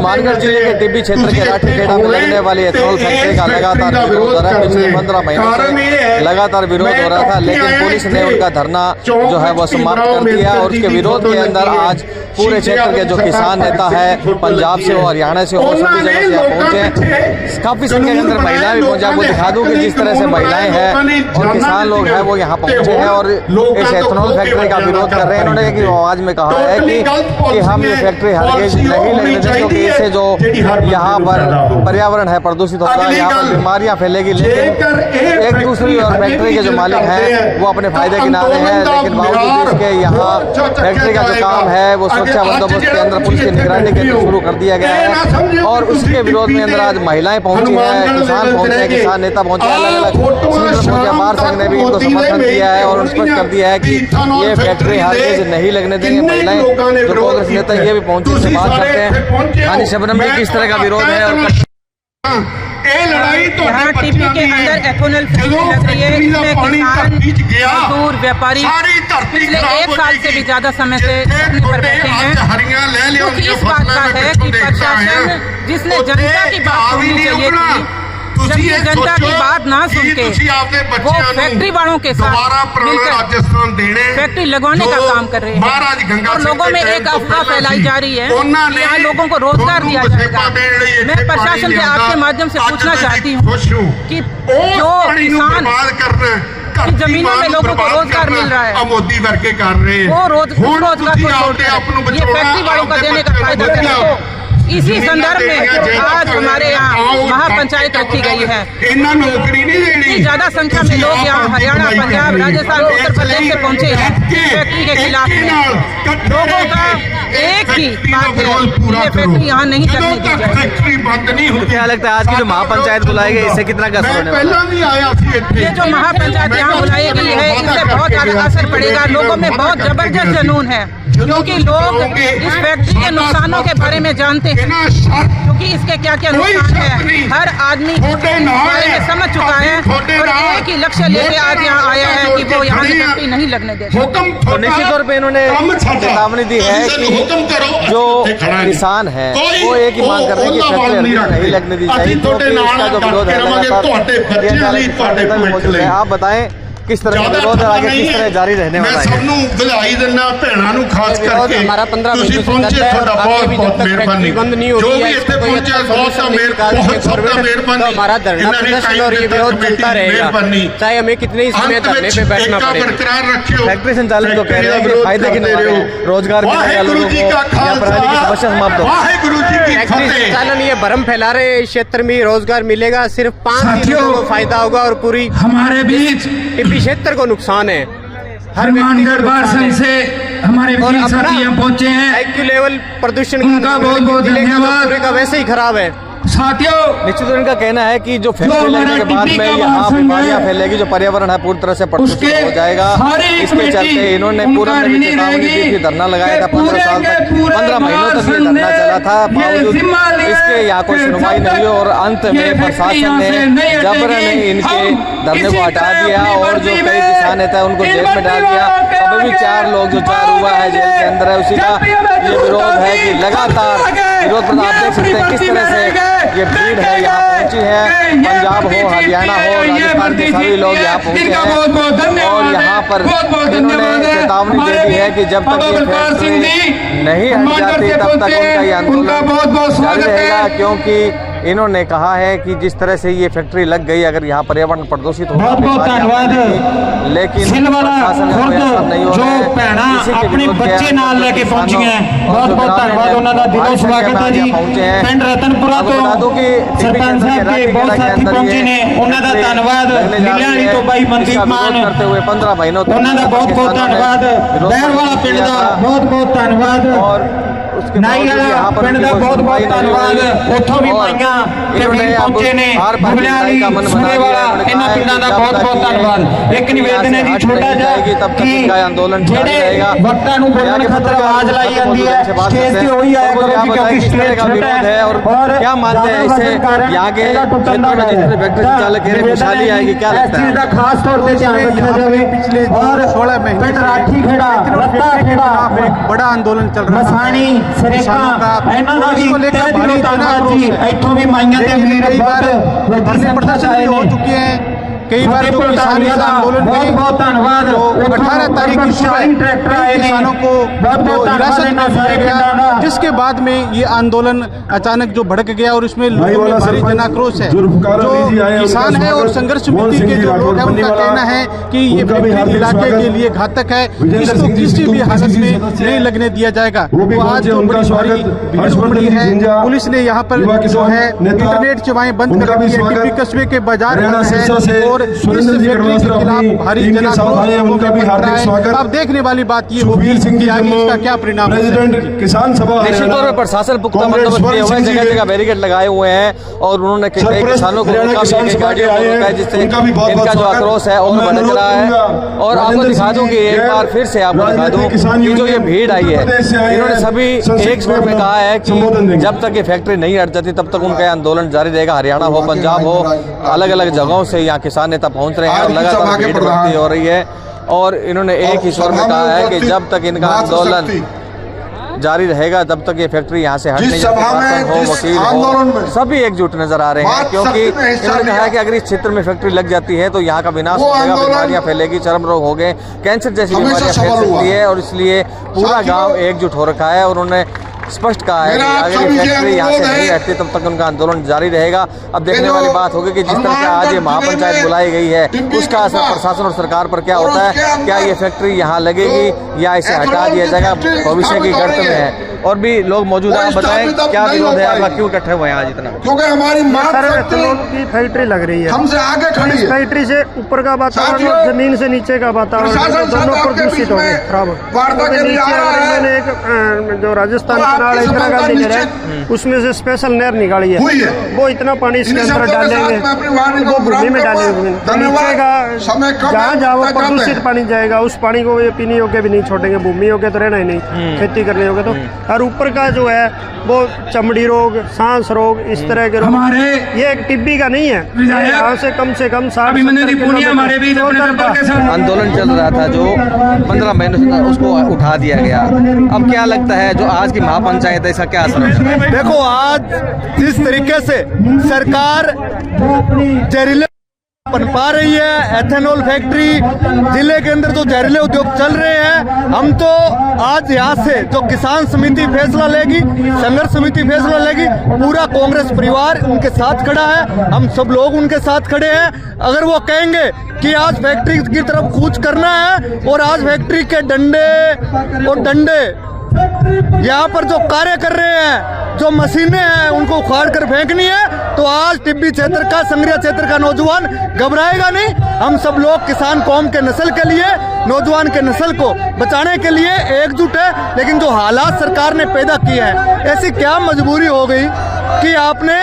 हनुमानगढ़ जिले के टिब्बी क्षेत्र के राठीखेड़ा में लगने वाली एथेनॉल फैक्ट्री का लगातार विरोध हो रहा है। पिछले 15 महीनों से लगातार विरोध हो रहा था, लेकिन पुलिस ने उनका धरना जो है वो समाप्त कर दिया और उसके विरोध के अंदर आज पूरे क्षेत्र के जो किसान नेता है, पंजाब से हो, हरियाणा से हो, सभी जगह से यहाँ पहुंचे। काफी संख्या के अंदर महिलाएं भी पहुंचे। आपको दिखा दूं कि जिस तरह से महिलाएं हैं और किसान लोग हैं वो यहाँ पहुंचे हैं और इस एथेनॉल फैक्ट्री का विरोध कर रहे हैं। इन्होंने एक आवाज में कहा है कि हम ये फैक्ट्री हरगिज नहीं लगने देंगे, क्योंकि इससे जो यहाँ पर पर्यावरण है प्रदूषित होता है, यहाँ पर बीमारियां फैलेगी। लेकिन एक दूसरी और फैक्ट्री के जो मालिक हैं वो अपने फायदे किनारे हैं, लेकिन बावजूद इसके यहाँ फैक्ट्री का जो काम है वो सुरक्षा बंदोबस्त के अंदर पुलिस की निगरानी के अंदर शुरू कर दिया गया है और उसके विरोध में अंदर आज महिलाएं पहुंची हैं, किसान पहुंचे हैं, किसान नेता पहुंचे हैं, अलग अलग पहुंचे। बार संघ ने भी इनको समर्थन किया है और स्पष्ट कर दिया है कि ये फैक्ट्री हरगिज नहीं लगने देंगे। महिलाएं जो कांग्रेस नेता ये भी पहुंचे से बात करते हैं। हाँ जी शबनम जी, किस तरह का विरोध है? और यहाँ टिब्बी के अंदर एथेनॉल फैक्ट्री लग रही है, इसमें किसान, मजदूर, व्यापारी पिछले 1 साल से भी ज्यादा समय से धरने पर बैठे हैं। क्योंकि इस बात का है कि प्रशासन जिसने जनता की बात सुननी चाहिए थी, जब ये जनता की बात ना सुन के वो फैक्ट्री वालों के साथ मिलकर फैक्ट्री लगवाने का काम कर रहे हैं और लोगों में एक अफवाह फैलाई जा रही है कि यहाँ लोगों को रोजगार दिया जाएगा। मैं प्रशासन से आपके माध्यम से पूछना चाहती हूँ कि जो किसान की जमीनों में लोगों को रोजगार मिल रहा है, मोदी वर्गे कर रहे हैं, वो रोजगार को छोड़कर ये फैक्ट्री वालों का देने का फायदा करने को इसी संदर्भ में आज हमारे यहाँ महापंचायत रखी गई है। इतनी ज्यादा संख्या में लोग यहाँ हरियाणा, पंजाब, राजस्थान, उत्तर प्रदेश से पहुँचे हैं फैक्ट्री के खिलाफ में। लोगों का एक ही बात है, ये फैक्ट्री यहाँ नहीं चलने दी जाएगी। क्या लगता है आज की जो महापंचायत बुलाई गई इससे कितना का असर होने वाला है? ये जो महापंचायत यहाँ बुलाई गई है इससे बहुत ज्यादा असर पड़ेगा। लोगों में बहुत जबरदस्त जुनून है, क्योंकि लोग इस फैक्ट्री के नुकसानों के बारे में जानते हैं, क्योंकि इसके क्या क्या नुकसान है हर आदमी इस बारे में समझ चुका है और एक ही लक्ष्य लेके आज यहाँ आया है कि वो यहाँ की फैक्ट्री नहीं लगने देगा। तो निश्चित तौर पे इन्होंने चेतावनी दी है कि जो किसान है वो एक ही मांग कर रहे हैं कि फैक्ट्री नहीं लगने दी जाएगी, क्योंकि इसका जो विरोध है। आप बताएं किस तरह का विरोध है, आगे किस तरह जारी रहने वाला है? हमारा 15 महीने से आगे भी जब तक फैक्ट्री बंद नहीं होती है, इसका कोई अच्छा सॉल्यूशन नहीं निकालते गवर्नमेंट, तो हमारा धरना प्रदर्शन और ये विरोध चलता रहेगा, चाहे हमें कितने ही समय धरने पे बैठना पड़े। फैक्ट्री संचालक तो कह रहे हैं कि फायदे की रोजगार मिलेगा लोगों को या पढ़ाई की समस्या समाप्त हो। फैक्ट्री संचालन ये भ्रम फैला रहे हैं, इस क्षेत्र में रोजगार मिलेगा, सिर्फ 5 लोगों को फायदा होगा और पूरी हमारे बीच क्षेत्र को नुकसान है। हनुमानगढ़ बार संघ से हमारे साथी यहाँ पहुंचे हैं। IQ लेवल प्रदूषण उनका बहुत बहुत धन्यवाद। का वैसे ही खराब है साथियों। निश्चित उनका कहना है कि जो फैक्ट्री लगने के बाद में यहाँ बीमारियां फैलेगी, जो पर्यावरण है पूरी तरह से प्रदूषित हो जाएगा। इसके चलते इन्होंने पूरा चेतावनी दी थी, धरना लगाया था 15 साल तक, 15 महीनों तक ये धरना चला था, बावजूद इसके यहाँ कोई सुनवाई नहीं हुई और अंत में प्रशासन ने जबरन इनके धरने को हटा दिया और जो कई किसान नेता है उनको जेल में डाल दिया। अभी भी 4 लोग जो 4 हुआ है जेल के अंदर है, उसी का ये विरोध है कि लगातार विरोध पर आप देख सकते हैं किस तरह से ये भीड़ है यहाँ पहुंची है। पंजाब हो, हरियाणा हो, राजस्थान के सभी लोग यहाँ पहुंचे हैं और यहाँ पर इन्होंने चेतावनी दे दी है कि जब तक ये फैक्ट्री नहीं हट जाती तब तक उनका ये आंदोलन जारी रहेगा, क्योंकि इन्होंने कहा है कि जिस तरह से ये फैक्ट्री लग गई, अगर यहाँ पर्यावरण प्रदूषित हो, लेकिन प्रशासन नहीं हो रहा है। अपने बच्चे नाल लेके पहुंची हैं, बहुत बहुत धन्यवाद उन्होंने दिलों स्वागत है जी। पिंड रतनपुरा तो सरपंच साहब के बहुत साथी पहुंचे ने, उन्होंने धन्यवाद। नीलाणी तो भाई मनदीप मान करते हुए 15 महीनों तक उन्होंने बहुत बहुत धन्यवाद। बैर वाला पिंड का बहुत बहुत धन्यवाद और नाई वाला पिंड का बहुत बहुत धन्यवाद। उठो भी माइया पहुंचे ने, भुबलियाली सुने वाला इन्हां पिंडां दा बहुत बहुत धन्यवाद। एक निवेदन है जी छोटा जिहा तब तक इनका आंदोलन जारी रहेगा। वक्तां नूं बोलण खातर आवाज लाई जाती है, स्टेज ते वही आया करो जी, क्योंकि स्टेज छोटा है। और क्या मानते हैं इससे यहाँ के क्षेत्र में जिस तरह फैक्ट्री संचालक कह रहे खुशहाली आएगी, क्या लगता है? इस चीज का खास तौर पे ध्यान रखना जाए। पिछले 16 महीने राठीखेड़ा, रत्ताखेड़ा बड़ा आंदोलन चल रहा है, मसाणी सरकार ਇਹਨਾਂ ਦਾ ਵੀ ਤਹਿ ਦਿਲੋਂ ਧੰਨਵਾਦ ਜੀ। ਇੱਥੋਂ ਵੀ ਮਾਈਆਂ ਦੇ ਵੀਰ ਬਹੁਤ धरने प्रदर्शन हो चुके हैं। कई बार जो किसान इस आंदोलन में बहुत धन्यवाद। 18 तारीख की सुबह किसानों को हिरासत में लिया गया, जिसके बाद में ये आंदोलन अचानक जो भड़क गया और इसमें लोगों में भारी जनाक्रोश है। जो किसान है और संघर्ष समिति के जो लोग हैं उनका कहना है कि ये फैक्ट्री इलाके के लिए घातक है, इसको किसी भी हालत में नहीं लगने दिया जाएगा। तो आज जो बड़ी भारी भीड़ उमड़ी है, पुलिस ने यहाँ पर जो है इंटरनेट सेवाएं बंद कर दी है। टिब्बी कस्बे के बाजार और इस फैक्ट्री के खिलाफ भारी जनाक्रोश। अब देखने वाली बात ये होगी कि आगे इसका क्या परिणाम है। किसान सभा निश्चित तौर पर प्रशासन पुख्ता बंदोबस्त किए हुए हैं, जगह जगह बैरिकेड लगाए हुए हैं और उन्होंने कई किसानों को रोका है, जिससे इनका जो आक्रोश है और भड़क रहा है। और आपको दिखा दूं कि एक बार फिर से आपको दिखा दूं कि जो ये भीड़ आई है, इन्होंने सभी एक सुर में कहा है कि जब तक ये फैक्ट्री नहीं हट जाती तब तक उनका आंदोलन जारी रहेगा। हरियाणा हो, पंजाब हो, अलग अलग जगहों से यहाँ किसान नेता पहुंच रहे हैं और लगातार भीड़ बढ़ती हो रही है। और इन्होंने एक ही स्वर में कहा है कि जब तक इनका आंदोलन जारी रहेगा तब तक ये फैक्ट्री यहाँ से हट नहीं जाती। शासन हो, वकील हो, सभी एकजुट नजर आ रहे हैं, क्योंकि इन्होंने कहा है कि अगर इस क्षेत्र में फैक्ट्री लग जाती है तो यहाँ का विनाश हो जाएगा, बीमारियाँ फैलेगी, चर्म रोग हो गए, कैंसर जैसी बीमारियाँ फैल सकती है। और इसलिए पूरा गाँव एकजुट हो रखा है और उन्होंने स्पष्ट कहा है कि अगर ये फैक्ट्री यहाँ से नहीं हटती तब तक उनका आंदोलन जारी रहेगा। अब देखने वाली बात होगी कि जिस तरह से आज ये महापंचायत बुलाई गई है उसका असर प्रशासन और सरकार पर क्या होता है। क्या ये फैक्ट्री यहाँ लगेगी या इसे हटा दिया जाएगा, भविष्य की गर्त में है। और भी लोग मौजूद हैं, बताएं क्या विरोध है आपका, क्यों इकट्ठे हुए हैं आज इतना? क्योंकि हमारी एथेनॉल की फैक्ट्री लग रही है, हमसे आगे खड़ी है। फैक्ट्री से ऊपर का वातावरण और जमीन से नीचे का वातावरण दोनों प्रदूषित हो गए, खराब मैंने एक जो राजस्थान का इंदिरा गांधी नहर है उसमें से स्पेशल नहर निकाली है, वो इतना पानी इसके अंदर डालेंगे, वो भूमि में डालेंगे, नीचे का जहाँ जहाँ वो प्रदूषित पानी जाएगा उस पानी को ये पीने योग्य भी नहीं छोड़ेंगे, भूमि योग्य तो रहना ही नहीं, खेती करने योग्य तो। और ऊपर का जो है वो चमड़ी रोग, सांस रोग, इस तरह के रोग, ये एक टिब्बी का नहीं है, यहाँ से कम 60 आंदोलन चल रहा था जो 15 महीनों से उसको उठा दिया गया। अब क्या लगता है जो आज की महापंचायत है इसका क्या असर है? देखो आज जिस तरीके से सरकार जहरीले बन पा रही है, एथेनॉल फैक्ट्री जिले के अंदर जो जहरीले उद्योग चल रहे हैं, हम तो आज यहाँ से जो किसान समिति फैसला लेगी, संघर्ष समिति फैसला लेगी, पूरा कांग्रेस परिवार उनके साथ खड़ा है, हम सब लोग उनके साथ खड़े हैं। अगर वो कहेंगे कि आज फैक्ट्री की तरफ कूच करना है और आज फैक्ट्री के डंडे यहाँ पर जो कार्य कर रहे हैं, जो मशीनें हैं उनको उखाड़ कर फेंकनी है, तो आज टिब्बी क्षेत्र का, संग्रिया क्षेत्र का नौजवान घबराएगा नहीं। हम सब लोग किसान कौम के नस्ल के लिए, नौजवान के नस्ल को बचाने के लिए एकजुट है। लेकिन जो हालात सरकार ने पैदा किए हैं, ऐसी क्या मजबूरी हो गई कि आपने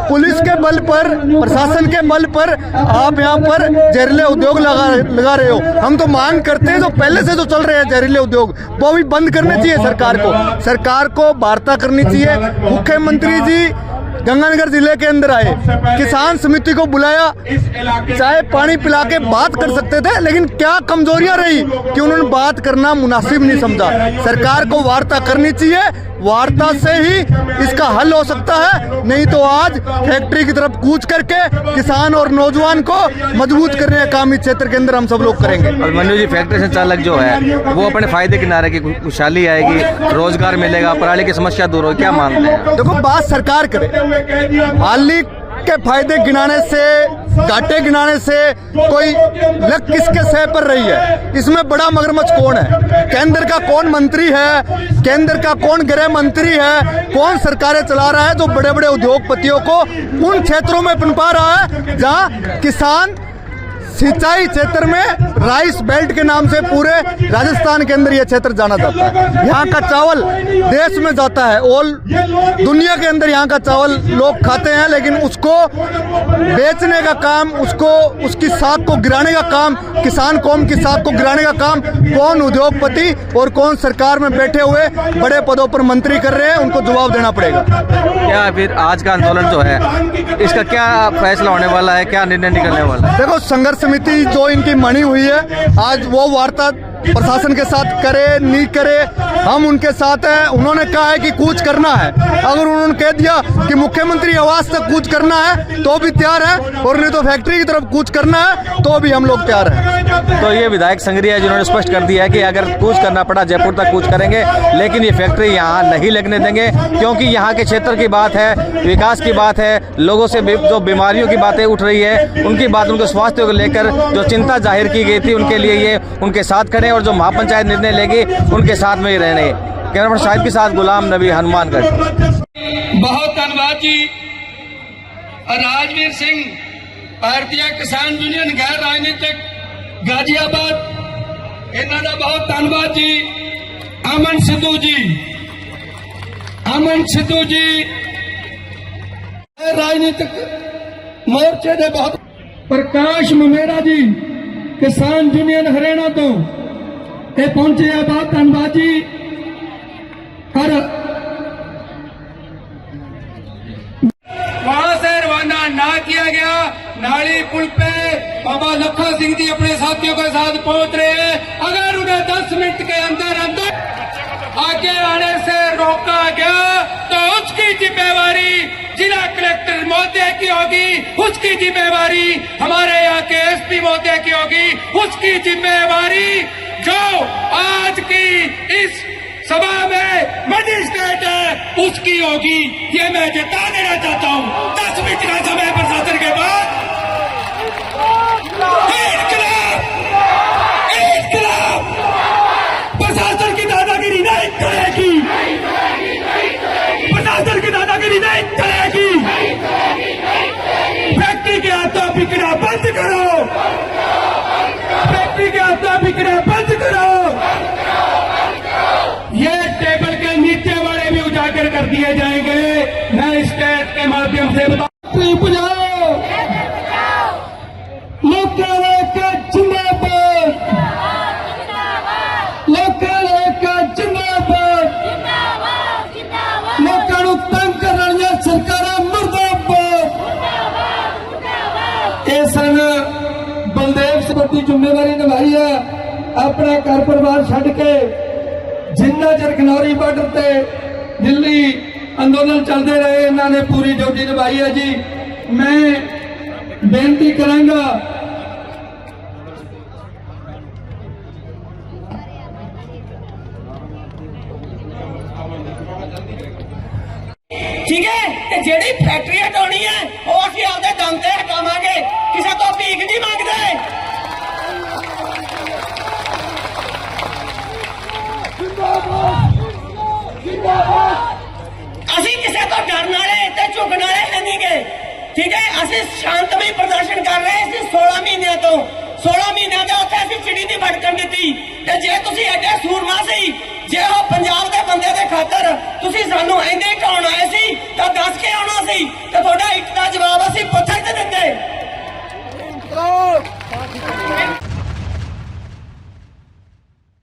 पुलिस के बल पर, प्रशासन के बल पर आप यहाँ पर जहरीले उद्योग लगा रहे हो। हम तो मांग करते हैं जो पहले से जो चल रहे हैं जहरीले उद्योग वो भी बंद करने चाहिए सरकार को वार्ता करनी चाहिए। मुख्यमंत्री जी गंगानगर जिले के अंदर आए, किसान समिति को बुलाया, चाहे पानी पिला के बात कर सकते थे, लेकिन क्या कमजोरियां रही कि उन्होंने बात करना मुनासिब नहीं समझा। सरकार को वार्ता करनी चाहिए, वार्ता से ही इसका हल हो सकता है, नहीं तो आज फैक्ट्री की तरफ कूच करके किसान और नौजवान को मजबूत करने का काम इस क्षेत्र के अंदर हम सब लोग करेंगे। और मनु जी, फैक्ट्री संचालक जो है वो अपने फायदे किनारे की खुशहाली आएगी, रोजगार मिलेगा, पराली की समस्या दूर होगी, क्या मानते हैं? देखो, बात सरकार करे, मालिक के फायदे गिनाने से, घाटे गिनाने से कोई लग किसके सह पर रही है? इसमें बड़ा मगरमच्छ कौन है? केंद्र का कौन मंत्री है? केंद्र का कौन गृह मंत्री है? कौन सरकारें चला रहा है जो बड़े बड़े उद्योगपतियों को उन क्षेत्रों में पनपा रहा है जहां किसान सिंचाई क्षेत्र में राइस बेल्ट के नाम से पूरे राजस्थान के अंदर यह क्षेत्र जाना जाता है। यहाँ का चावल देश में जाता है, ऑल दुनिया के अंदर यहाँ का चावल लोग खाते हैं, लेकिन उसको बेचने का काम, उसकी साख को गिराने का काम, किसान कौम की साख को गिराने का काम कौन उद्योगपति और कौन सरकार में बैठे हुए बड़े पदों पर मंत्री कर रहे हैं, उनको जवाब देना पड़ेगा। क्या फिर आज का आंदोलन जो है इसका क्या फैसला होने वाला है, क्या निर्णय निकलने वाला है? देखो, संघर्ष समिति जो इनकी मनी हुई है, आज वो वार्ता प्रशासन के साथ करे नहीं करे, हम उनके साथ हैं। उन्होंने कहा है कि कूच करना है, अगर उन्होंने कह दिया कि मुख्यमंत्री आवास तक कूच करना है तो भी तैयार है, और नहीं तो फैक्ट्री की तरफ कूच करना है तो भी हम लोग तैयार हैं। तो ये विधायक संगरिया है जिन्होंने स्पष्ट कर दिया है कि अगर कूच करना पड़ा जयपुर तक कूच करेंगे, लेकिन ये फैक्ट्री यहाँ नहीं लगने देंगे, क्योंकि यहाँ के क्षेत्र की बात है, विकास की बात है, लोगों से जो बीमारियों की बातें उठ रही है उनकी बात, उनके स्वास्थ्य को लेकर जो चिंता जाहिर की गई थी, उनके लिए ये उनके साथ खड़े और जो महापंचायत निर्णय लेगी उनके साथ में ही रहने। कैमरा शाहिद के साथ गुलाम नबी, हनुमानगढ़। बहुत धन्यवाद जी। राजवीर सिंह, भारतीय किसान यूनियन गैर राजनीतिक गाजियाबाद, इन्हों का बहुत धन्यवाद जी। अमन सिद्धू जी, अमन सिद्धू जी राजनीतिक मोर्चे के बहुत। प्रकाश ममेरा जी, किसान यूनियन हरियाणा तो ये पहुंचे हैं, बहुत धन्यवाद जी। और वहां से रवाना ना किया गया, नाली पुल पे बाबा लखा सिंह जी अपने साथियों के साथ पहुंच रहे हैं। अगर उन्हें 10 मिनट के अंदर आगे आने से रोका गया तो उसकी जिम्मेवारी जिला कलेक्टर महोदय की होगी, उसकी जिम्मेवारी हमारे यहाँ के एसपी महोदय की होगी, उसकी जिम्मेवारी जो आज की इस सभा में मजिस्ट्रेट है उसकी होगी। ये मैं जता देना चाहता हूँ। 10 मिनट का समय प्रशासन के बाद प्रशासन की दादागिरी नहीं चलेगी, प्रशासन की दादागिरी नहीं चलेगी। फैक्ट्री के हाथों बिकना बंद करो, फैक्ट्री के हाथों बिकना बंद करो। ये टेबल के नीचे वाले भी उजागर कर दिए जाएंगे। मैं स्टेट के माध्यम से बुझाओ, लोकालय का जिंदाबाद, लोकालय का जिंदाबाद, लोगों को तंग कर रही सरकार मुर्दाबाद। ये सन बलदेव से बड़ी जिम्मेवारी निभाई है, अपना घर परिवार छड़ के जिन्ना चर खनौरी बॉर्डर से दिल्ली अंदोलन चलते रहे, इन्होंने पूरी ड्यूटी निभाई है जी। मैं बेनती करांगा ठीक है, ते जेड़ी फैक्ट्री हटानी है वो असं आपके दम से हटावे, किसी तो भीख नहीं मंगते। असी किसी तो डरने वाले ते झुकने वाले नहीं गए, ठीक है। असं शांतमई प्रदर्शन कर रहे हैं 16 महीनों तो, 16 महीनों के उत्थे असीं चिड़ी नहीं भड़कन दी। जे तुसीं एडे सूरमा सी, जे वो पंजाब के बंदे के खातर तुसीं सानू इन्ने ढाउण आए सी तां दस के आउणा सी, ते तुहाडा इक दा जवाब असीं पत्थर